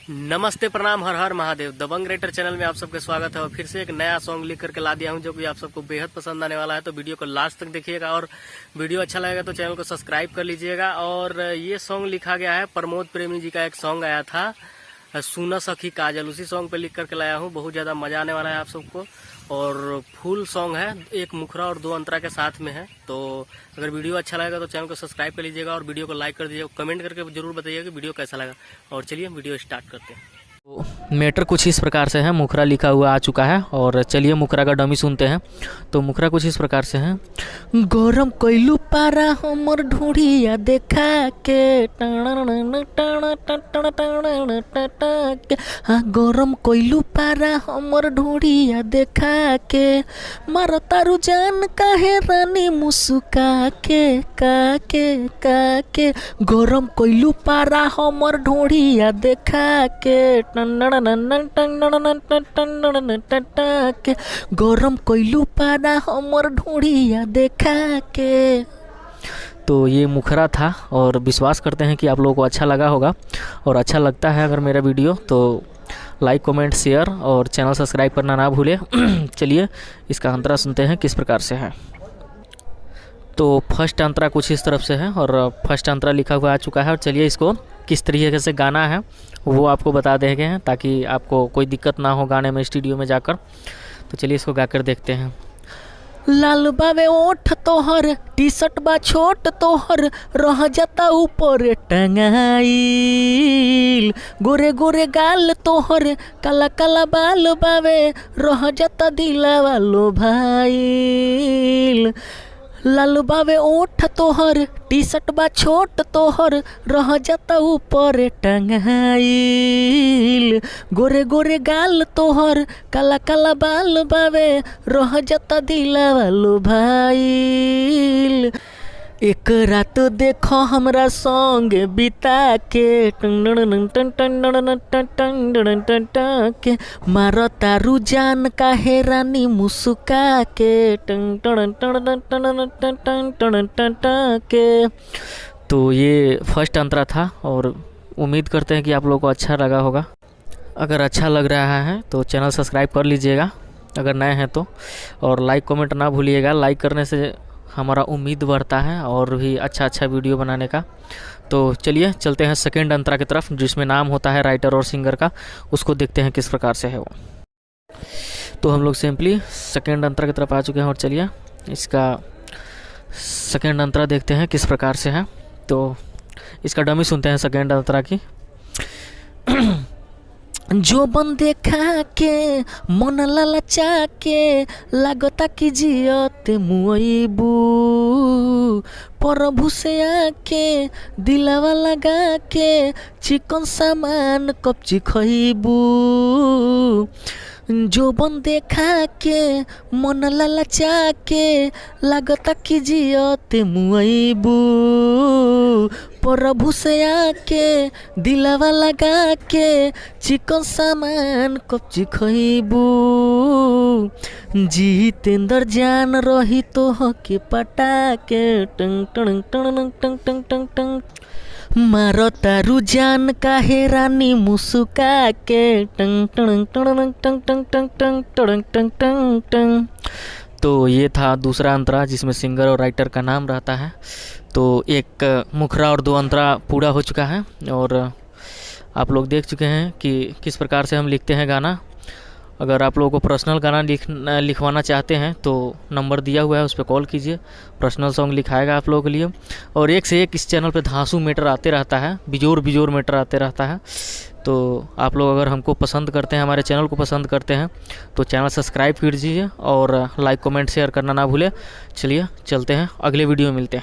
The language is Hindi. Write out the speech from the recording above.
नमस्ते, प्रणाम, हर हर महादेव। दबंग राइटर चैनल में आप सबका स्वागत है और फिर से एक नया सॉन्ग लिख करके ला दिया हूं जो कि आप सबको बेहद पसंद आने वाला है। तो वीडियो को लास्ट तक देखिएगा और वीडियो अच्छा लगेगा तो चैनल को सब्सक्राइब कर लीजिएगा। और ये सॉन्ग लिखा गया है प्रमोद प्रेमी जी का। एक सॉन्ग आया था सुना सखी काजल, उसी सॉन्ग पे लिख करके लाया हूँ। बहुत ज्यादा मजा आने वाला है आप सबको और फुल सॉन्ग है, एक मुखरा और 2 अंतरा के साथ में है। तो अगर वीडियो अच्छा लगेगा तो चैनल को सब्सक्राइब कर लीजिएगा और वीडियो को लाइक कर दीजिएगा। कमेंट करके जरूर बताइएगा कि वीडियो कैसा लगा। और चलिए वीडियो स्टार्ट करते हैं। तो मैटर कुछ इस प्रकार से है, मुखरा लिखा हुआ आ चुका है और चलिए मुखरा का डमी सुनते हैं। तो मुखरा कुछ इस प्रकार से है। गरम कैलू पारा हमर ढूढ़िया देखा के, हाँ गरम कैलू पारा हमर ढूढ़िया देखा के, मारो तारू जान काहे रानी मुस्का के काके काके, गरम कैलू पारा हमर ढूढ़िया देखा के, गरम कैलू पारा हमर ढूढ़िया देखा के। तो ये मुखरा था और विश्वास करते हैं कि आप लोगों को अच्छा लगा होगा। और अच्छा लगता है अगर मेरा वीडियो तो लाइक कमेंट शेयर और चैनल सब्सक्राइब करना ना भूलें। चलिए इसका अंतरा सुनते हैं किस प्रकार से है। तो फर्स्ट अंतरा कुछ इस तरफ से है और फर्स्ट अंतरा लिखा हुआ आ चुका है। और चलिए इसको किस तरीके से गाना है वो आपको बता देंगे हैं ताकि आपको कोई दिक्कत ना हो गाने में स्टूडियो में जाकर। तो चलिए इसको गाकर देखते हैं। लाल बावे ओठ तोहर, टी शर्ट बा छोट तोहर, रह जाता ऊपर टंगाइल, गोरे गोरे गाल तोहर, काला काला बाल बावे, रह जाता दिलावा लो भाईल। लाल बावे ओठ तोहर, टी शर्ट बा छोट तोहर, रह जाता ऊपर टंगाइल, गोरे गोरे गाल तोहर, काला काला बाल बावे, रह जाता दिलावा लो भाईल। एक रात देखो हमरा संग बिता के, के मारो तारू जान काहे रानी मुस्का के के। तो ये फर्स्ट अंतरा था और उम्मीद करते हैं कि आप लोगों को अच्छा लगा होगा। अगर अच्छा लग रहा है तो चैनल सब्सक्राइब कर लीजिएगा अगर नए हैं तो, और लाइक कमेंट ना भूलिएगा। लाइक करने से हमारा उम्मीद बढ़ता है और भी अच्छा वीडियो बनाने का। तो चलिए चलते हैं सेकेंड अंतरा की तरफ जिसमें नाम होता है राइटर और सिंगर का, उसको देखते हैं किस प्रकार से है वो। तो हम लोग सिंपली सेकेंड अंतरा की तरफ आ चुके हैं और चलिए इसका सेकेंड अंतरा देखते हैं किस प्रकार से है। तो इसका डमी सुनते हैं सेकेंड अंतरा की। जो बन देखा के मन ललचा के, लागता कि जियत मुइबू, प्रभु से आके दिलावा लगा के, चिकन सामान कपची खइबू। जो बन देखा के मन ललचा के, लागता कि जियत मुइबू, प्रभु से आके दिलावा लगा के, चिकन सामान कपची खइबू। जितेंद्र जान रही तो के पटा के, टंग टंग टंग टंग टंग टंग टंग, मारो तारू जान काहे रानी मुस्का के, टंग टंग टंग टंग टंग टंग टंग टंग टंग टंग टंग। तो ये था दूसरा अंतरा जिसमें सिंगर और राइटर का नाम रहता है। तो एक मुखरा और 2 अंतरा पूरा हो चुका है और आप लोग देख चुके हैं कि किस प्रकार से हम लिखते हैं गाना। अगर आप लोगों को पर्सनल गाना लिखवाना चाहते हैं तो नंबर दिया हुआ है, उस पर कॉल कीजिए, पर्सनल सॉन्ग लिखाएगा आप लोगों के लिए। और एक से एक इस चैनल पे धांसू मैटर आते रहता है, बिजोर मैटर आते रहता है। तो आप लोग अगर हमको पसंद करते हैं, हमारे चैनल को पसंद करते हैं तो चैनल सब्सक्राइब कीजिए और लाइक कमेंट शेयर करना ना भूलें। चलिए चलते हैं, अगले वीडियो में मिलते हैं।